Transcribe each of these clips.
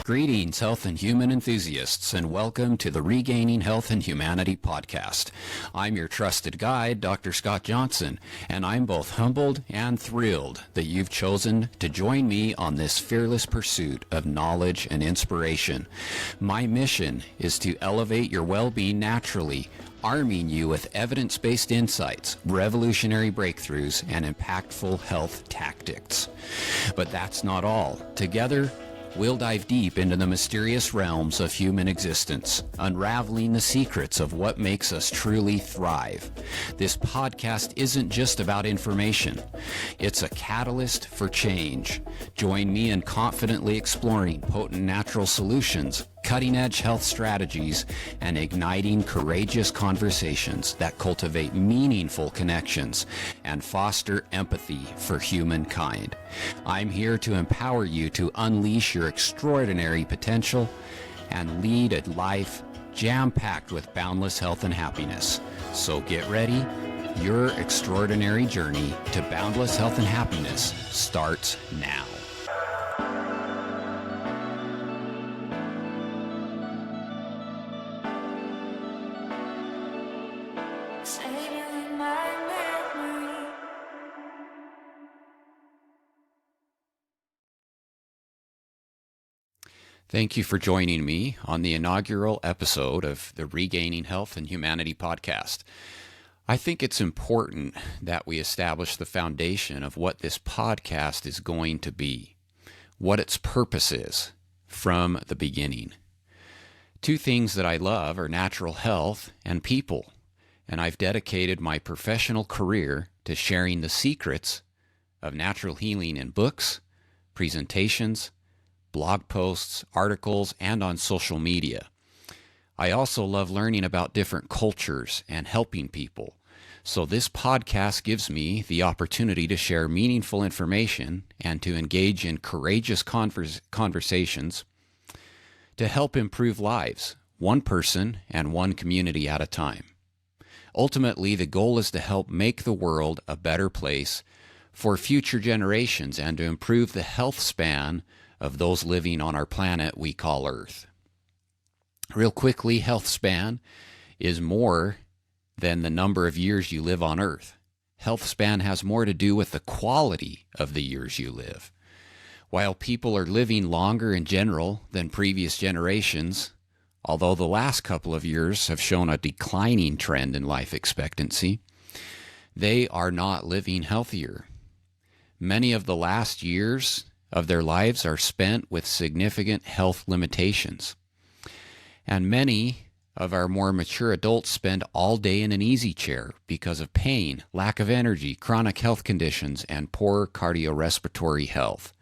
Greetings, health and human enthusiasts, and welcome to the Regaining Health and Humanity podcast. I'm your trusted guide, Dr. Scott Johnson, and I'm both humbled and thrilled that you've chosen to join me on this fearless pursuit of knowledge and inspiration. My mission is to elevate your well-being naturally, arming you with evidence-based insights, revolutionary breakthroughs, and impactful health tactics. But that's not all. Together, we'll dive deep into the mysterious realms of human existence, unraveling the secrets of what makes us truly thrive. This podcast isn't just about information. It's a catalyst for change. Join me in confidently exploring potent natural solutions, cutting-edge health strategies, and igniting courageous conversations that cultivate meaningful connections and foster empathy for humankind. I'm here to empower you to unleash your extraordinary potential and lead a life jam-packed with boundless health and happiness. So get ready. Your extraordinary journey to boundless health and happiness starts now. Thank you for joining me on the inaugural episode of the Regaining Health and Humanity podcast. I think it's important that we establish the foundation of what this podcast is going to be, what its purpose is from the beginning. Two things that I love are natural health and people, and I've dedicated my professional career to sharing the secrets of natural healing in books, presentations, blog posts, articles, and on social media. I also love learning about different cultures and helping people. So this podcast gives me the opportunity to share meaningful information and to engage in courageous conversations to help improve lives, one person and one community at a time. Ultimately, the goal is to help make the world a better place for future generations and to improve the health span of those living on our planet we call Earth. Real quickly, health span is more than the number of years you live on Earth. Health span has more to do with the quality of the years you live. While people are living longer in general than previous generations, although the last couple of years have shown a declining trend in life expectancy, they are not living healthier. Many of the last years of their lives are spent with significant health limitations. And many of our more mature adults spend all day in an easy chair because of pain, lack of energy, chronic health conditions, and poor cardiorespiratory health.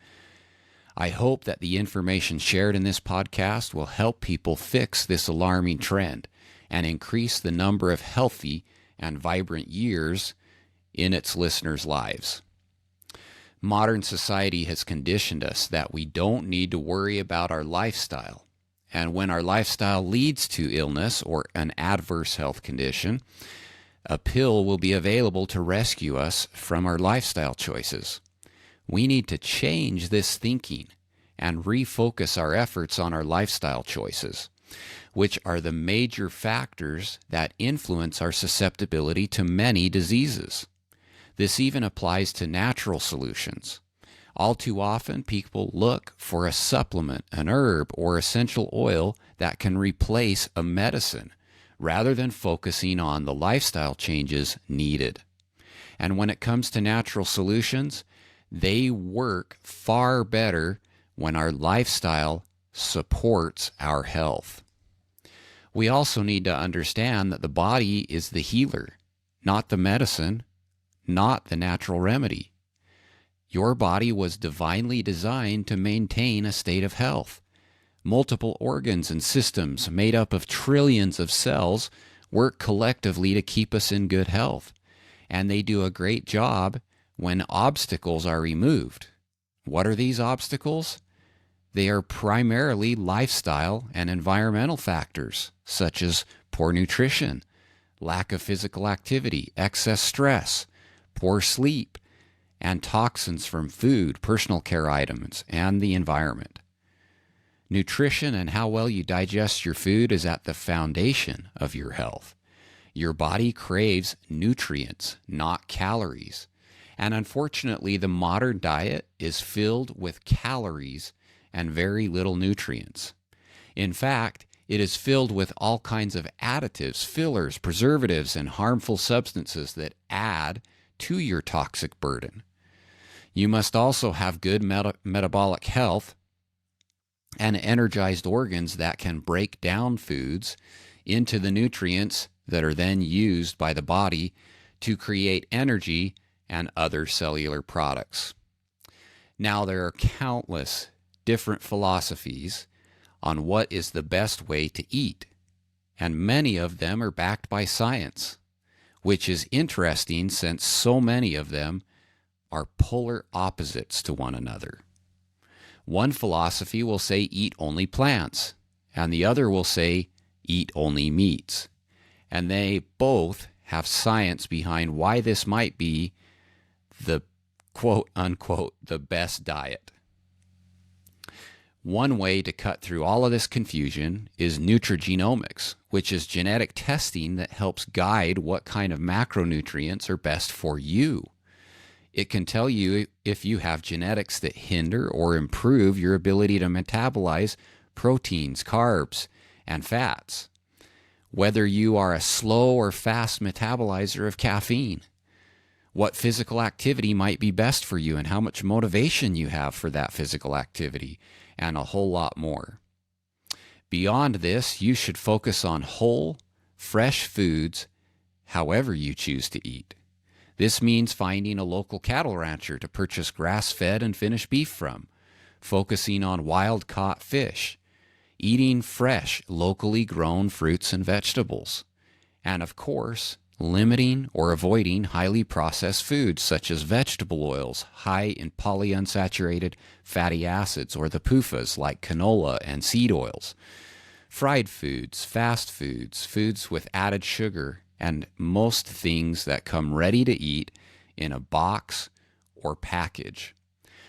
I hope that the information shared in this podcast will help people fix this alarming trend and increase the number of healthy and vibrant years in its listeners' lives. Modern society has conditioned us that we don't need to worry about our lifestyle. And when our lifestyle leads to illness or an adverse health condition, a pill will be available to rescue us from our lifestyle choices. We need to change this thinking and refocus our efforts on our lifestyle choices, which are the major factors that influence our susceptibility to many diseases. This even applies to natural solutions. All too often, people look for a supplement, an herb, or essential oil that can replace a medicine, rather than focusing on the lifestyle changes needed. And when it comes to natural solutions, they work far better when our lifestyle supports our health. We also need to understand that the body is the healer, not the medicine, not the natural remedy. Your body was divinely designed to maintain a state of health. Multiple organs and systems made up of trillions of cells work collectively to keep us in good health, and they do a great job when obstacles are removed. What are these obstacles? They are primarily lifestyle and environmental factors, such as poor nutrition, lack of physical activity, excess stress, poor sleep, and toxins from food, personal care items, and the environment. Nutrition and how well you digest your food is at the foundation of your health. Your body craves nutrients, not calories. And unfortunately, the modern diet is filled with calories and very little nutrients. In fact, it is filled with all kinds of additives, fillers, preservatives, and harmful substances that add to your toxic burden. You must also have good metabolic health and energized organs that can break down foods into the nutrients that are then used by the body to create energy and other cellular products. Now, there are countless different philosophies on what is the best way to eat, and many of them are backed by science, which is interesting since so many of them are polar opposites to one another. One philosophy will say eat only plants, and the other will say eat only meats. And they both have science behind why this might be the quote unquote the best diet. One way to cut through all of this confusion is nutrigenomics, which is genetic testing that helps guide what kind of macronutrients are best for you. It can tell you if you have genetics that hinder or improve your ability to metabolize proteins, carbs, and fats. Whether you are a slow or fast metabolizer of caffeine, what physical activity might be best for you and how much motivation you have for that physical activity, and a whole lot more. Beyond this, you should focus on whole, fresh foods however you choose to eat. This means finding a local cattle rancher to purchase grass-fed and finished beef from, focusing on wild-caught fish, eating fresh, locally grown fruits and vegetables, and of course, limiting or avoiding highly processed foods such as vegetable oils high in polyunsaturated fatty acids, or the PUFAs like canola and seed oils, fried foods, fast foods, foods with added sugar, and most things that come ready to eat in a box or package.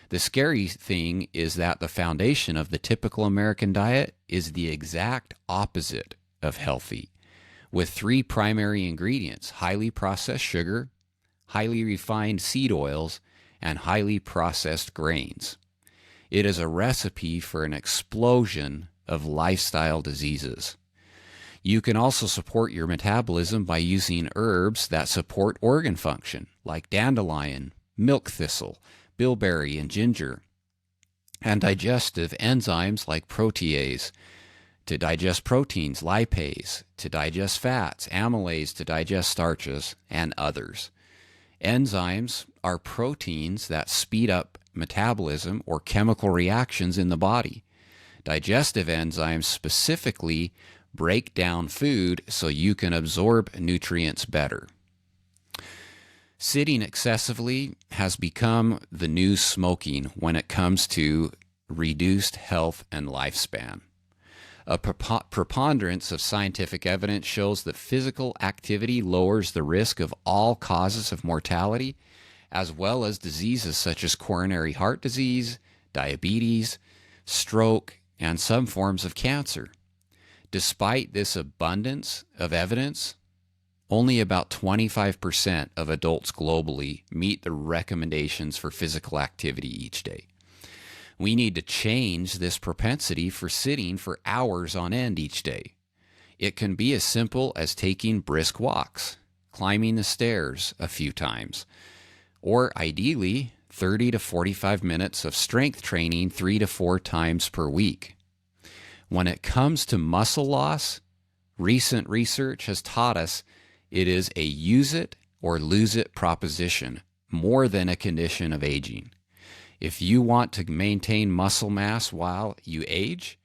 The scary thing is that the foundation of the typical American diet is the exact opposite of healthy, with three primary ingredients: highly processed sugar, highly refined seed oils, and highly processed grains. It is a recipe for an explosion of lifestyle diseases. You can also support your metabolism by using herbs that support organ function, like dandelion, milk thistle, bilberry, and ginger, and digestive enzymes like protease to digest proteins, lipase to digest fats, amylase to digest starches, and others. Enzymes are proteins that speed up metabolism or chemical reactions in the body. Digestive enzymes specifically break down food so you can absorb nutrients better. Sitting excessively has become the new smoking when it comes to reduced health and lifespan. A preponderance of scientific evidence shows that physical activity lowers the risk of all causes of mortality, as well as diseases such as coronary heart disease, diabetes, stroke, and some forms of cancer. Despite this abundance of evidence, only about 25% of adults globally meet the recommendations for physical activity each day. We need to change this propensity for sitting for hours on end each day. It can be as simple as taking brisk walks, climbing the stairs a few times, or ideally 30 to 45 minutes of strength training 3 to 4 times per week. When it comes to muscle loss, recent research has taught us it is a use it or lose it proposition more than a condition of aging. If you want to maintain muscle mass while you age,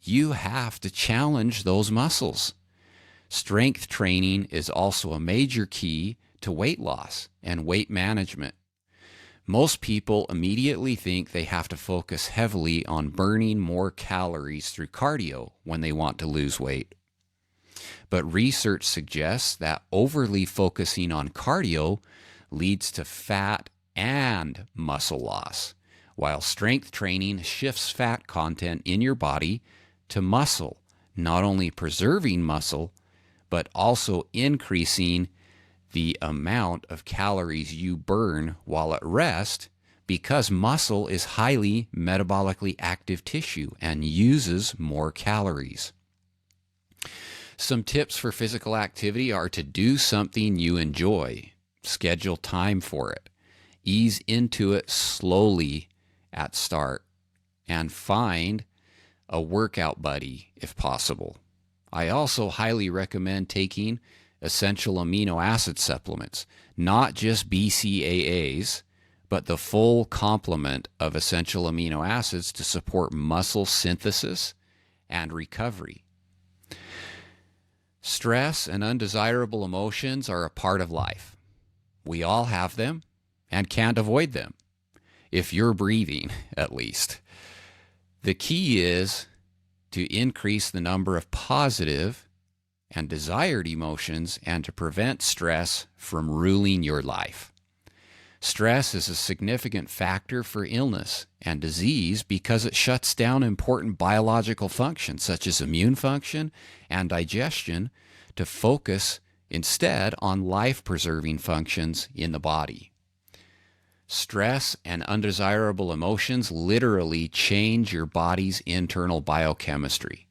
you have to challenge those muscles. Strength training is also a major key to weight loss and weight management. Most people immediately think they have to focus heavily on burning more calories through cardio when they want to lose weight. But research suggests that overly focusing on cardio leads to fat and muscle loss, while strength training shifts fat content in your body to muscle, not only preserving muscle, but also increasing the amount of calories you burn while at rest, because muscle is highly metabolically active tissue and uses more calories. Some tips for physical activity are to do something you enjoy. Schedule time for it. Ease into it slowly at start, and find a workout buddy if possible. I also highly recommend taking essential amino acid supplements, not just BCAAs, but the full complement of essential amino acids to support muscle synthesis and recovery. Stress and undesirable emotions are a part of life. We all have them and can't avoid them, if you're breathing, at least. The key is to increase the number of positive and desired emotions and to prevent stress from ruling your life. Stress is a significant factor for illness and disease because it shuts down important biological functions such as immune function and digestion to focus instead on life-preserving functions in the body. Stress and undesirable emotions literally change your body's internal biochemistry.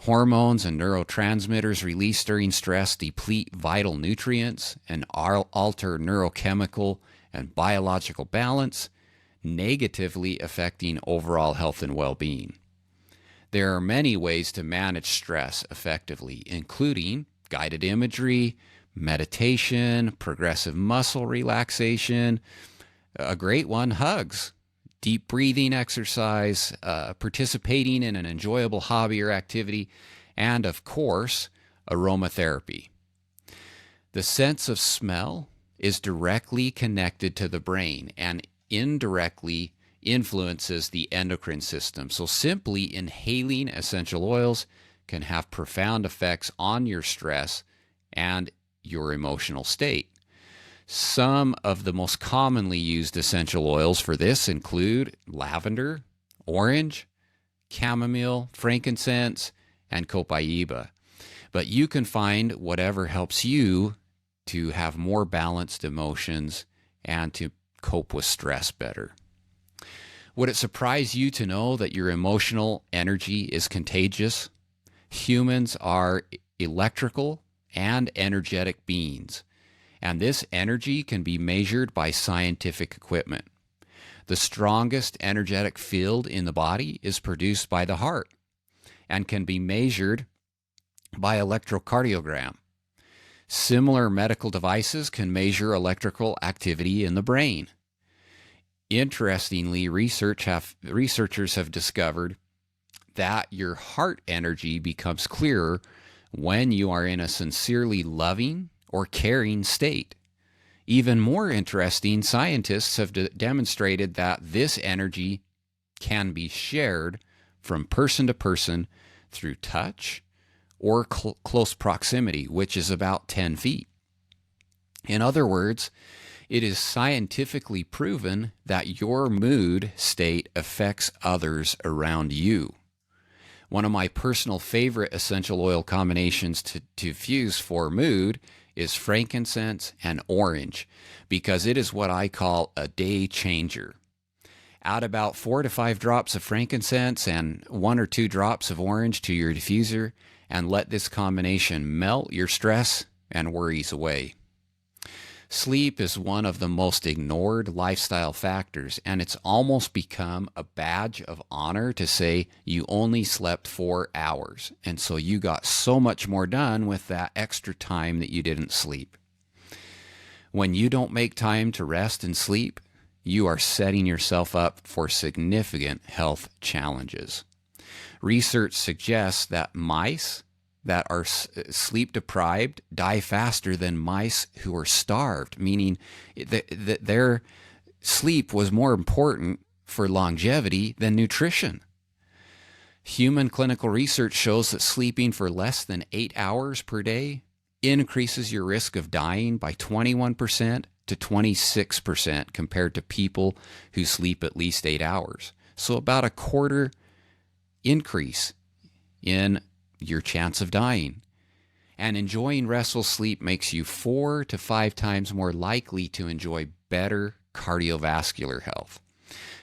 Hormones and neurotransmitters released during stress deplete vital nutrients and alter neurochemical and biological balance, negatively affecting overall health and well-being. There are many ways to manage stress effectively, including guided imagery, meditation, progressive muscle relaxation. A great one, hugs, deep breathing exercise, participating in an enjoyable hobby or activity, and of course, aromatherapy. The sense of smell is directly connected to the brain and indirectly influences the endocrine system. So simply inhaling essential oils can have profound effects on your stress and your emotional state. Some of the most commonly used essential oils for this include lavender, orange, chamomile, frankincense, and copaiba. But you can find whatever helps you to have more balanced emotions and to cope with stress better. Would it surprise you to know that your emotional energy is contagious? Humans are electrical and energetic beings, and this energy can be measured by scientific equipment. The strongest energetic field in the body is produced by the heart and can be measured by electrocardiogram. Similar medical devices can measure electrical activity in the brain. Interestingly, researchers have discovered that your heart energy becomes clearer when you are in a sincerely loving or caring state. Even more interesting, scientists have demonstrated that this energy can be shared from person to person through touch or close proximity, which is about 10 feet. In other words, it is scientifically proven that your mood state affects others around you. One of my personal favorite essential oil combinations to fuse for mood is frankincense and orange, because it is what I call a day changer. Add about 4 to 5 drops of frankincense and 1 or 2 drops of orange to your diffuser, and let this combination melt your stress and worries away. Sleep is one of the most ignored lifestyle factors, and it's almost become a badge of honor to say you only slept 4 hours, and so you got so much more done with that extra time that you didn't sleep. When you don't make time to rest and sleep, you are setting yourself up for significant health challenges. Research suggests that mice that are sleep deprived die faster than mice who are starved, meaning that their sleep was more important for longevity than nutrition. Human clinical research shows that sleeping for less than 8 hours per day increases your risk of dying by 21% to 26% compared to people who sleep at least 8 hours. So about a quarter increase in your chance of dying. And enjoying restful sleep makes you 4 to 5 times more likely to enjoy better cardiovascular health.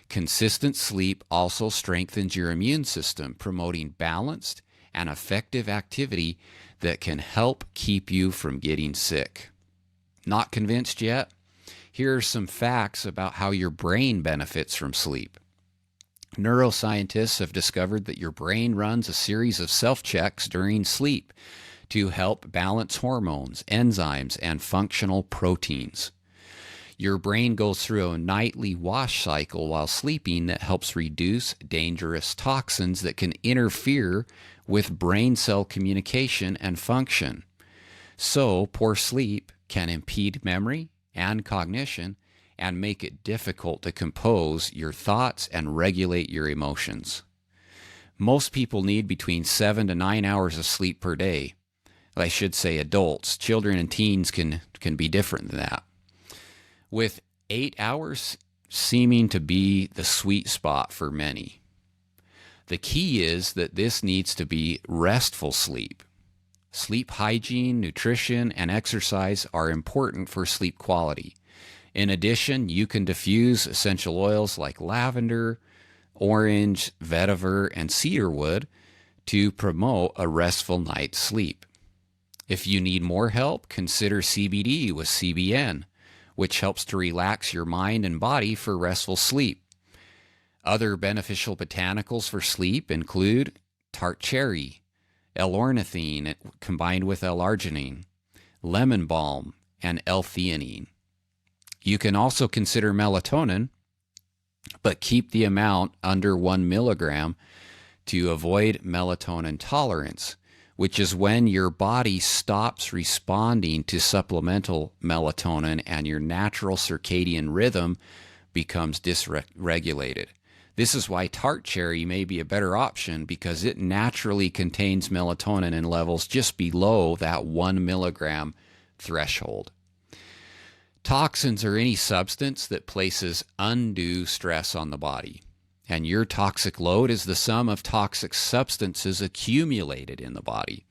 Consistent sleep also strengthens your immune system, promoting balanced and effective activity that can help keep you from getting sick. Not convinced yet? Here are some facts about how your brain benefits from sleep. Neuroscientists have discovered that your brain runs a series of self-checks during sleep to help balance hormones, enzymes, and functional proteins. Your brain goes through a nightly wash cycle while sleeping that helps reduce dangerous toxins that can interfere with brain cell communication and function. So, poor sleep can impede memory and cognition and make it difficult to compose your thoughts and regulate your emotions. Most people need between 7 to 9 hours of sleep per day. I should say adults. Children and teens can be different than that, with 8 hours seeming to be the sweet spot for many. The key is that this needs to be restful sleep. Sleep hygiene, nutrition, and exercise are important for sleep quality. In addition, you can diffuse essential oils like lavender, orange, vetiver, and cedarwood to promote a restful night's sleep. If you need more help, consider CBD with CBN, which helps to relax your mind and body for restful sleep. Other beneficial botanicals for sleep include tart cherry, L-ornithine combined with L-arginine, lemon balm, and L-theanine. You can also consider melatonin, but keep the amount under 1 milligram to avoid melatonin tolerance, which is when your body stops responding to supplemental melatonin and your natural circadian rhythm becomes dysregulated. This is why tart cherry may be a better option, because it naturally contains melatonin in levels just below that 1 milligram threshold. Toxins are any substance that places undue stress on the body, and your toxic load is the sum of toxic substances accumulated in the body.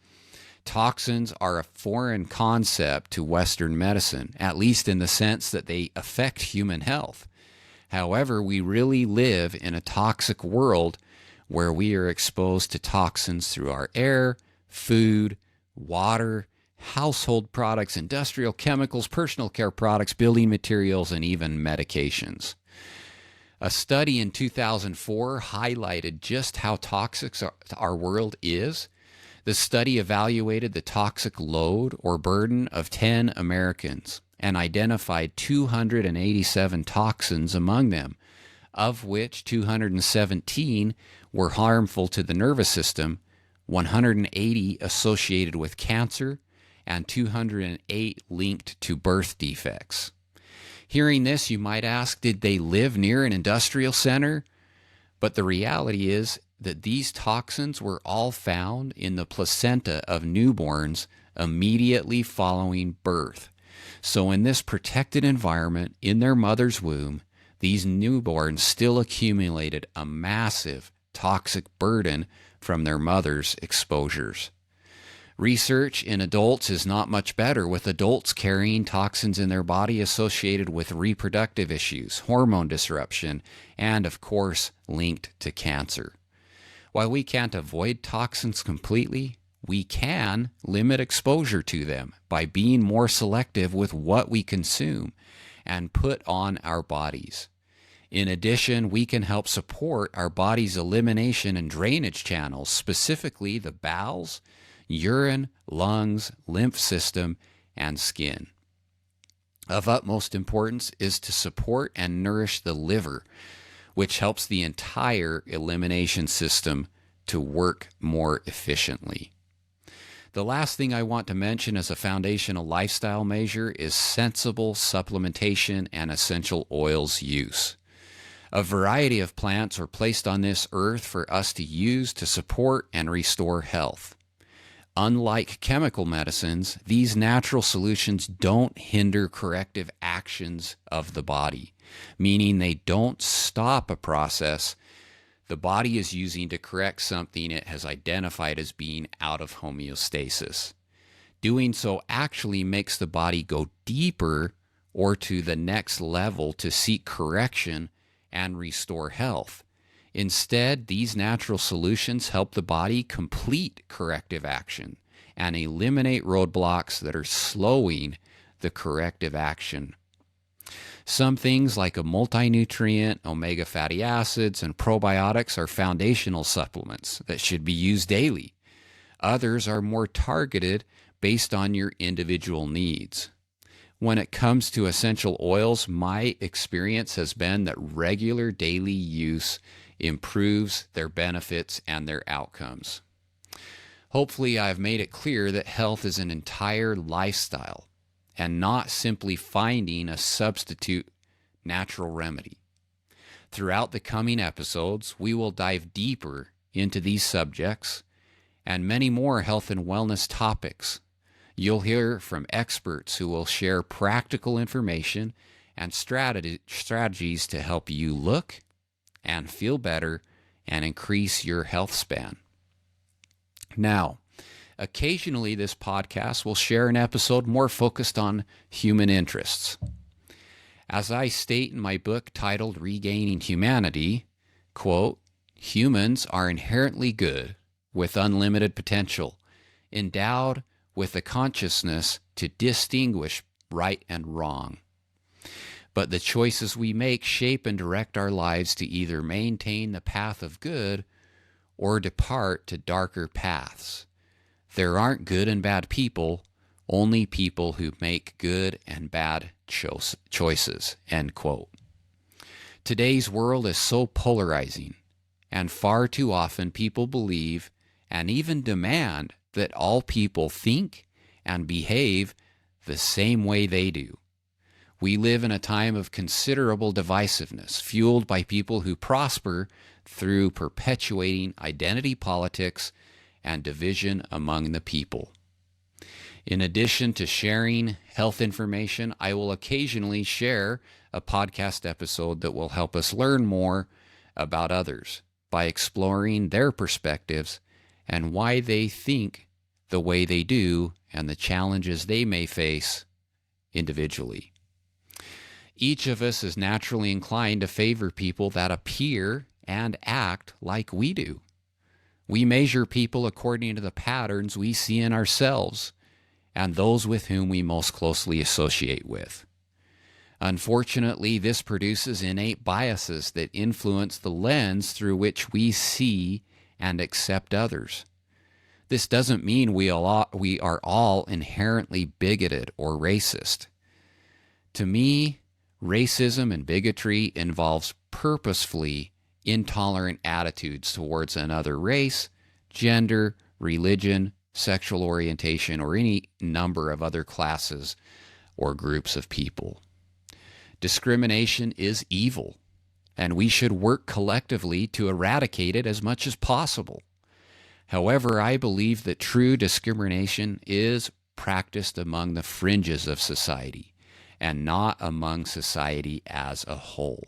Toxins are a foreign concept to Western medicine, at least in the sense that they affect human health. However, we really live in a toxic world where we are exposed to toxins through our air, food, water, household products, industrial chemicals, personal care products, building materials, and even medications. A study in 2004 highlighted just how toxic our world is. The study evaluated the toxic load or burden of 10 Americans and identified 287 toxins among them, of which 217 were harmful to the nervous system, 180 associated with cancer, and 208 linked to birth defects. Hearing this, you might ask, did they live near an industrial center? But the reality is that these toxins were all found in the placenta of newborns immediately following birth. So in this protected environment in their mother's womb, these newborns still accumulated a massive toxic burden from their mother's exposures. Research in adults is not much better, with adults carrying toxins in their body associated with reproductive issues, hormone disruption, and of course linked to cancer. While we can't avoid toxins completely, we can limit exposure to them by being more selective with what we consume and put on our bodies. In addition, we can help support our body's elimination and drainage channels, specifically the bowels, urine, lungs, lymph system, and skin. Of utmost importance is to support and nourish the liver, which helps the entire elimination system to work more efficiently. The last thing I want to mention as a foundational lifestyle measure is sensible supplementation and essential oils use. A variety of plants are placed on this earth for us to use to support and restore health. Unlike chemical medicines, these natural solutions don't hinder corrective actions of the body, meaning they don't stop a process the body is using to correct something it has identified as being out of homeostasis. Doing so actually makes the body go deeper or to the next level to seek correction and restore health. Instead, these natural solutions help the body complete corrective action and eliminate roadblocks that are slowing the corrective action. Some things like a multi-nutrient, omega fatty acids, and probiotics are foundational supplements that should be used daily. Others are more targeted based on your individual needs. When it comes to essential oils, my experience has been that regular daily use improves their benefits and their outcomes. Hopefully, I've made it clear that health is an entire lifestyle and not simply finding a substitute natural remedy. Throughout the coming episodes, we will dive deeper into these subjects and many more health and wellness topics. You'll hear from experts who will share practical information and strategies to help you look and feel better and increase your health span. Now, occasionally this podcast will share an episode more focused on human interests. As I state in my book titled Regaining Humanity, quote, humans are inherently good with unlimited potential, endowed with a consciousness to distinguish right and wrong. But the choices we make shape and direct our lives to either maintain the path of good or depart to darker paths. There aren't good and bad people, only people who make good and bad choices, end quote. Today's world is so polarizing, and far too often people believe and even demand that all people think and behave the same way they do. We live in a time of considerable divisiveness, fueled by people who prosper through perpetuating identity politics and division among the people. In addition to sharing health information, I will occasionally share a podcast episode that will help us learn more about others by exploring their perspectives and why they think the way they do and the challenges they may face individually. Each of us is naturally inclined to favor people that appear and act like we do. We measure people according to the patterns we see in ourselves and those with whom we most closely associate with. Unfortunately, this produces innate biases that influence the lens through which we see and accept others. This doesn't mean we are all inherently bigoted or racist. To me, racism and bigotry involves purposefully intolerant attitudes towards another race, gender, religion, sexual orientation, or any number of other classes or groups of people. Discrimination is evil, and we should work collectively to eradicate it as much as possible. However, I believe that true discrimination is practiced among the fringes of society and not among society as a whole.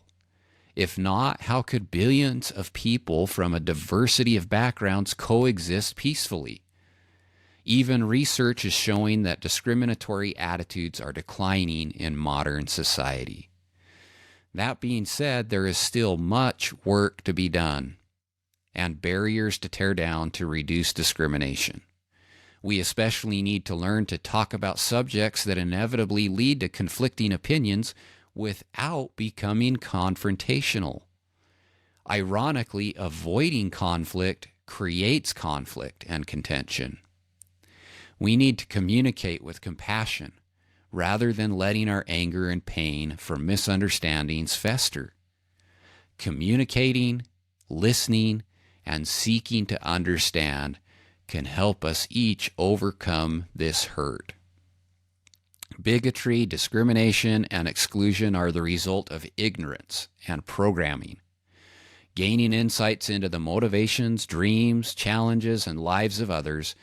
If not, how could billions of people from a diversity of backgrounds coexist peacefully? Even research is showing that discriminatory attitudes are declining in modern society. That being said, there is still much work to be done and barriers to tear down to reduce discrimination. We especially need to learn to talk about subjects that inevitably lead to conflicting opinions without becoming confrontational. Ironically, avoiding conflict creates conflict and contention. We need to communicate with compassion rather than letting our anger and pain from misunderstandings fester. Communicating, listening, and seeking to understand can help us each overcome this hurt. Bigotry, discrimination, and exclusion are the result of ignorance and programming. Gaining insights into the motivations, dreams, challenges, and lives of others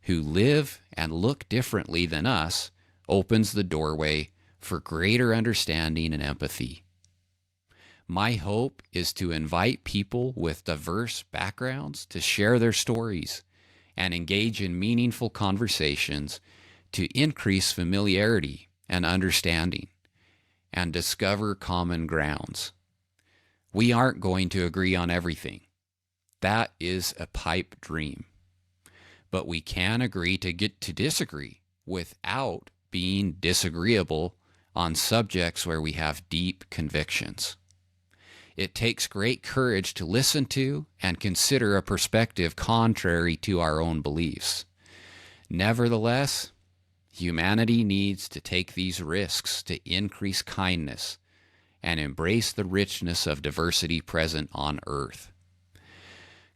who live and look differently than us opens the doorway for greater understanding and empathy. My hope is to invite people with diverse backgrounds to share their stories and engage in meaningful conversations to increase familiarity and understanding and discover common grounds. We aren't going to agree on everything. That is a pipe dream. But we can agree to get to disagree without being disagreeable on subjects where we have deep convictions. It takes great courage to listen to and consider a perspective contrary to our own beliefs. Nevertheless, humanity needs to take these risks to increase kindness and embrace the richness of diversity present on Earth.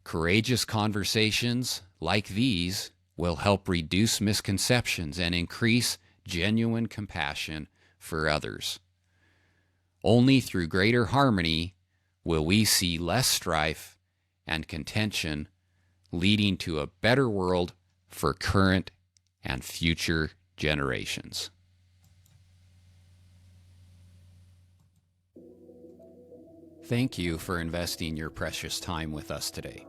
Courageous conversations like these will help reduce misconceptions and increase genuine compassion for others. Only through greater harmony will we see less strife and contention, leading to a better world for current and future generations. Thank you for investing your precious time with us today.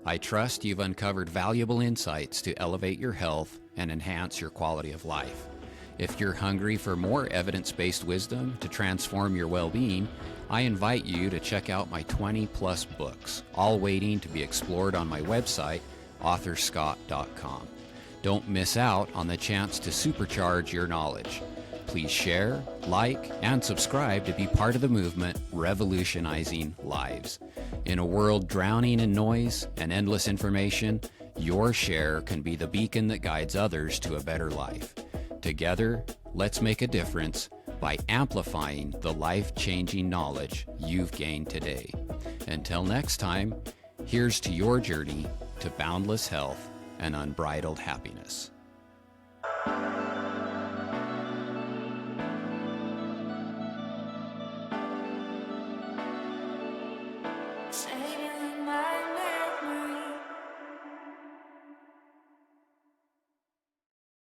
I trust you've uncovered valuable insights to elevate your health and enhance your quality of life. If you're hungry for more evidence-based wisdom to transform your well-being, I invite you to check out my 20-plus books, all waiting to be explored on my website, authorscott.com. Don't miss out on the chance to supercharge your knowledge. Please share, like, and subscribe to be part of the movement revolutionizing lives. In a world drowning in noise and endless information, your share can be the beacon that guides others to a better life. Together, let's make a difference by amplifying the life-changing knowledge you've gained today. Until next time, here's to your journey to boundless health and unbridled happiness.